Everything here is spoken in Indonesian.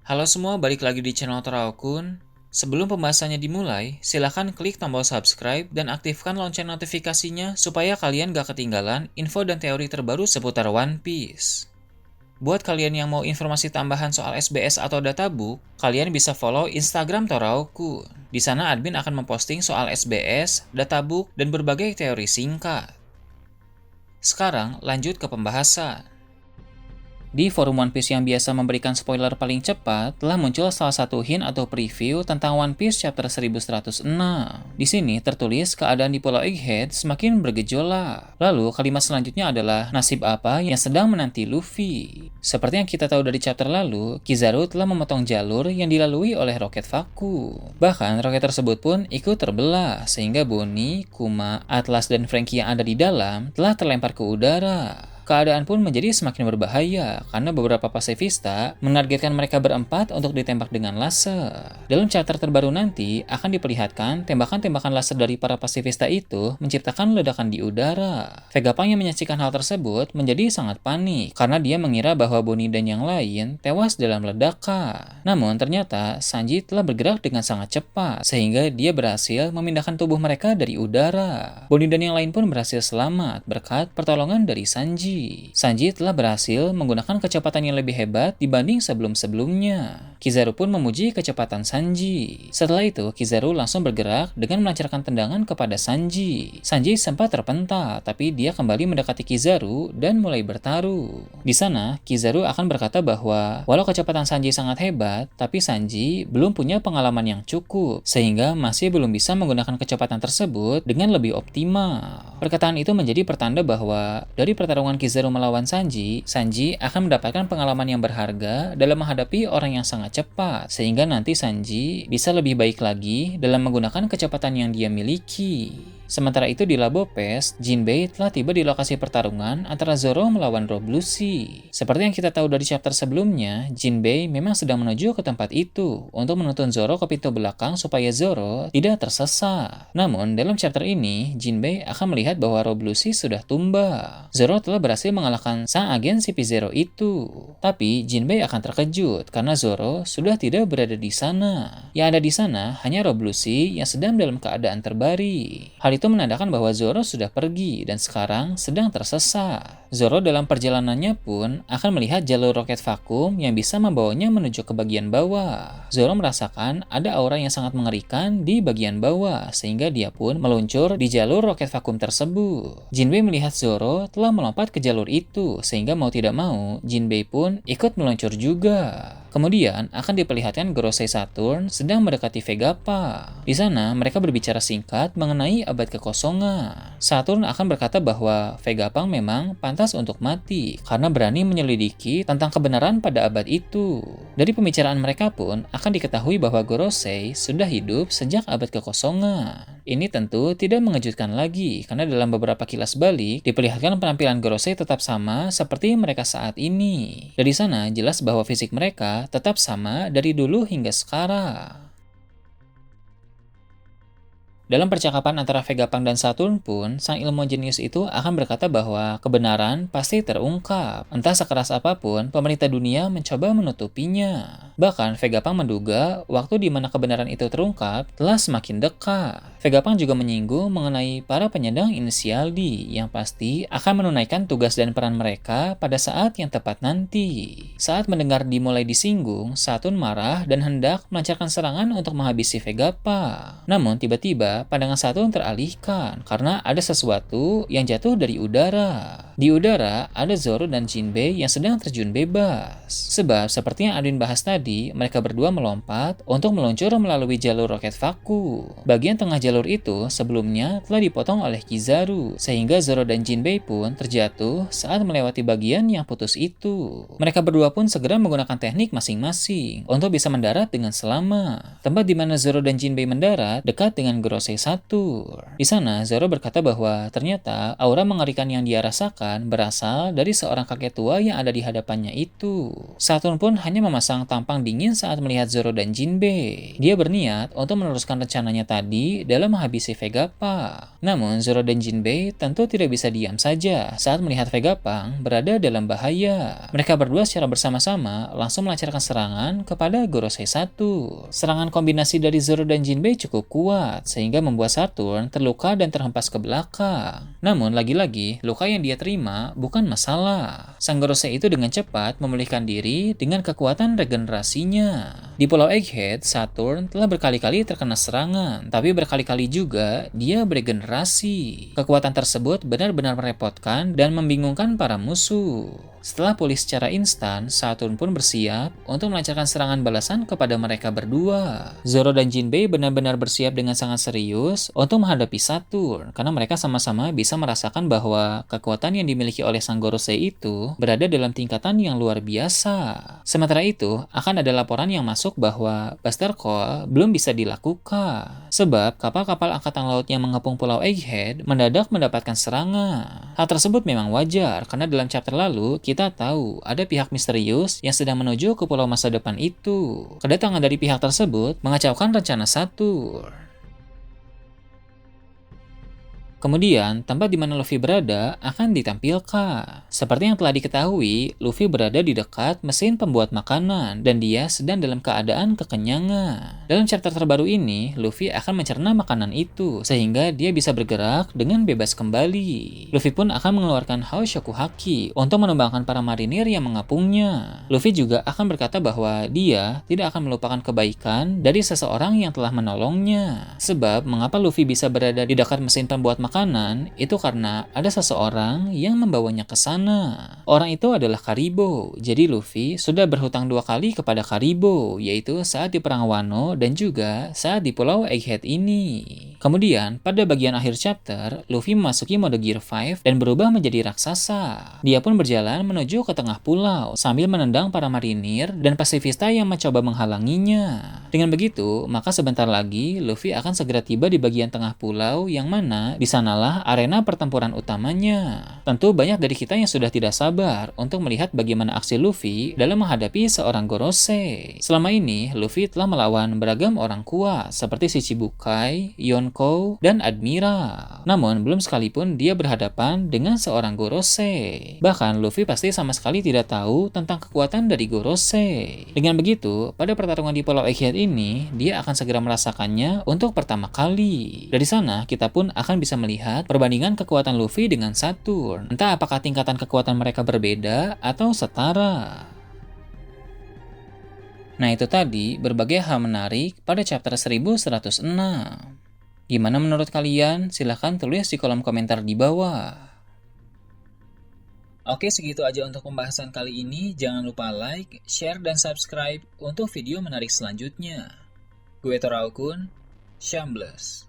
Halo semua, balik lagi di channel Teraokun. Sebelum pembahasannya dimulai, silahkan klik tombol subscribe dan aktifkan lonceng notifikasinya supaya kalian gak ketinggalan info dan teori terbaru seputar One Piece. Buat kalian yang mau informasi tambahan soal SBS atau databook, kalian bisa follow Instagram Teraokun. Di sana admin akan memposting soal SBS, databook, dan berbagai teori singkat. Sekarang lanjut ke pembahasan. Di forum One Piece yang biasa memberikan spoiler paling cepat, telah muncul salah satu hint atau preview tentang One Piece chapter 1106. Di sini tertulis keadaan di Pulau Egghead semakin bergejolak. Lalu kalimat selanjutnya adalah nasib apa yang sedang menanti Luffy. Seperti yang kita tahu dari chapter lalu, Kizaru telah memotong jalur yang dilalui oleh roket Vacuum. Bahkan roket tersebut pun ikut terbelah, sehingga Bonnie, Kuma, Atlas, dan Franky yang ada di dalam telah terlempar ke udara. Keadaan pun menjadi semakin berbahaya karena beberapa pasifista menargetkan mereka berempat untuk ditembak dengan laser. Dalam chapter terbaru nanti akan diperlihatkan tembakan-tembakan laser dari para pasifista itu menciptakan ledakan di udara. Vegapunk yang menyaksikan hal tersebut menjadi sangat panik karena dia mengira bahwa Bonnie dan yang lain tewas dalam ledakan. Namun ternyata Sanji telah bergerak dengan sangat cepat sehingga dia berhasil memindahkan tubuh mereka dari udara. Bonnie dan yang lain pun berhasil selamat berkat pertolongan dari Sanji. Sanji telah berhasil menggunakan kecepatan yang lebih hebat dibanding sebelum-sebelumnya. Kizaru pun memuji kecepatan Sanji. Setelah itu, Kizaru langsung bergerak dengan melancarkan tendangan kepada Sanji. Sanji sempat terpental, tapi dia kembali mendekati Kizaru dan mulai bertaruh. Di sana, Kizaru akan berkata bahwa walau kecepatan Sanji sangat hebat, tapi Sanji belum punya pengalaman yang cukup, sehingga masih belum bisa menggunakan kecepatan tersebut dengan lebih optimal. Perkataan itu menjadi pertanda bahwa dari pertarungan Kizaru melawan Sanji, Sanji akan mendapatkan pengalaman yang berharga dalam menghadapi orang yang sangat cepat, sehingga nanti Sanji bisa lebih baik lagi dalam menggunakan kecepatan yang dia miliki. Sementara itu di Labo Pes, Jinbei telah tiba di lokasi pertarungan antara Zoro melawan Rob Lucy. Seperti yang kita tahu dari chapter sebelumnya, Jinbei memang sedang menuju ke tempat itu untuk menuntun Zoro ke pintu belakang supaya Zoro tidak tersesat. Namun dalam chapter ini, Jinbei akan melihat bahwa Rob Lucy sudah tumbang. Zoro telah berhasil mengalahkan sang agen CP0 itu. Tapi Jinbei akan terkejut karena Zoro sudah tidak berada di sana. Yang ada di sana hanya Rob Lucy yang sedang dalam keadaan terbaring. Hal itu menandakan bahwa Zoro sudah pergi dan sekarang sedang tersesat. Zoro dalam perjalanannya pun akan melihat jalur roket vakum yang bisa membawanya menuju ke bagian bawah. Zoro merasakan ada aura yang sangat mengerikan di bagian bawah sehingga dia pun meluncur di jalur roket vakum tersebut. Jinbei melihat Zoro telah melompat ke jalur itu sehingga mau tidak mau Jinbei pun ikut meluncur juga. Kemudian akan diperlihatkan Gorosei Saturn sedang mendekati Vegapunk. Di sana mereka berbicara singkat mengenai abad kekosongan. Saturn akan berkata bahwa Vegapunk memang pantas untuk mati karena berani menyelidiki tentang kebenaran pada abad itu. Dari pembicaraan mereka pun akan diketahui bahwa Gorosei sudah hidup sejak abad kekosongan. Ini tentu tidak mengejutkan lagi karena dalam beberapa kilas balik diperlihatkan penampilan Gorosei tetap sama seperti mereka saat ini. Dari sana jelas bahwa fisik mereka tetap sama dari dulu hingga sekarang. Dalam percakapan antara Vegapunk dan Saturn pun, sang ilmuwan jenius itu akan berkata bahwa kebenaran pasti terungkap. Entah sekeras apapun, pemerintah dunia mencoba menutupinya. Bahkan Vegapunk menduga waktu di mana kebenaran itu terungkap telah semakin dekat. Vegapunk juga menyinggung mengenai para penyandang inisial D yang pasti akan menunaikan tugas dan peran mereka pada saat yang tepat nanti. Saat mendengar dimulai disinggung, Saturn marah dan hendak melancarkan serangan untuk menghabisi Vegapunk. Namun tiba-tiba pandangan Saturn teralihkan karena ada sesuatu yang jatuh dari udara. Di udara ada Zoro dan Jinbei yang sedang terjun bebas. Sebab seperti yang Adin bahas tadi, mereka berdua melompat untuk meluncur melalui jalur roket vakum. Bagian tengah jalur itu sebelumnya telah dipotong oleh Kizaru, sehingga Zoro dan Jinbei pun terjatuh saat melewati bagian yang putus itu. Mereka berdua pun segera menggunakan teknik masing-masing untuk bisa mendarat dengan selamat. Tempat di mana Zoro dan Jinbei mendarat dekat dengan Gorosei Saturn. Di sana Zoro berkata bahwa ternyata aura mengerikan yang dia rasakan berasal dari seorang kakek tua yang ada di hadapannya itu. Saturn pun hanya memasang tampang dingin saat melihat Zoro dan Jinbei. Dia berniat untuk meneruskan rencananya tadi dalam dalam menghabisi Vegapunk. Namun, Zoro dan Jinbei tentu tidak bisa diam saja saat melihat Vegapunk berada dalam bahaya. Mereka berdua secara bersama-sama langsung melancarkan serangan kepada Gorosei 1. Serangan kombinasi dari Zoro dan Jinbei cukup kuat, sehingga membuat Saturn terluka dan terhempas ke belakang. Namun, lagi-lagi, luka yang dia terima bukan masalah. Sang Gorosei itu dengan cepat memulihkan diri dengan kekuatan regenerasinya. Di Pulau Egghead, Saturn telah berkali-kali terkena serangan, tapi berkali-kali juga dia beregenerasi. Kekuatan tersebut benar-benar merepotkan dan membingungkan para musuh. Setelah pulih secara instan, Saturn pun bersiap untuk melancarkan serangan balasan kepada mereka berdua. Zoro dan Jinbei benar-benar bersiap dengan sangat serius untuk menghadapi Saturn, karena mereka sama-sama bisa merasakan bahwa kekuatan yang dimiliki oleh Sang Gorosei itu berada dalam tingkatan yang luar biasa. Sementara itu, akan ada laporan yang masuk bahwa Buster Call belum bisa dilakukan, sebab kapal-kapal angkatan laut yang mengepung Pulau Egghead mendadak mendapatkan serangan. Hal tersebut memang wajar, karena dalam chapter lalu kita tahu ada pihak misterius yang sedang menuju ke pulau masa depan itu. Kedatangan dari pihak tersebut mengacaukan rencana Saturn. Kemudian, tempat di mana Luffy berada akan ditampilkan. Seperti yang telah diketahui, Luffy berada di dekat mesin pembuat makanan, dan dia sedang dalam keadaan kekenyangan. Dalam chapter terbaru ini, Luffy akan mencerna makanan itu, sehingga dia bisa bergerak dengan bebas kembali. Luffy pun akan mengeluarkan Haoshoku Haki untuk menumbangkan para marinir yang mengapungnya. Luffy juga akan berkata bahwa dia tidak akan melupakan kebaikan dari seseorang yang telah menolongnya. Sebab, mengapa Luffy bisa berada di dekat mesin pembuat makanan itu karena ada seseorang yang membawanya ke sana. Orang itu adalah Karibo. Jadi Luffy sudah berhutang 2 kali kepada Karibo, yaitu saat di Perang Wano dan juga saat di Pulau Egghead ini. Kemudian, pada bagian akhir chapter, Luffy memasuki mode Gear 5 dan berubah menjadi raksasa. Dia pun berjalan menuju ke tengah pulau sambil menendang para marinir dan pasifista yang mencoba menghalanginya. Dengan begitu, maka sebentar lagi Luffy akan segera tiba di bagian tengah pulau yang mana di sanalah arena pertempuran utamanya. Tentu banyak dari kita yang sudah tidak sabar untuk melihat bagaimana aksi Luffy dalam menghadapi seorang Gorosei. Selama ini, Luffy telah melawan beragam orang kuat seperti Shichibukai, Yonkou, dan Admiral. Namun, belum sekalipun dia berhadapan dengan seorang Gorosei. Bahkan, Luffy pasti sama sekali tidak tahu tentang kekuatan dari Gorosei. Dengan begitu, pada pertarungan di Pulau Egghead ini, dia akan segera merasakannya untuk pertama kali. Dari sana, kita pun akan bisa melihat perbandingan kekuatan Luffy dengan Saturn. Entah apakah tingkatan kekuatan mereka berbeda atau setara. Nah, itu tadi berbagai hal menarik pada chapter 1106. Gimana menurut kalian? Silahkan tulis di kolom komentar di bawah. Oke, segitu aja untuk pembahasan kali ini. Jangan lupa like, share, dan subscribe untuk video menarik selanjutnya. Gue Toraukun, Shambles.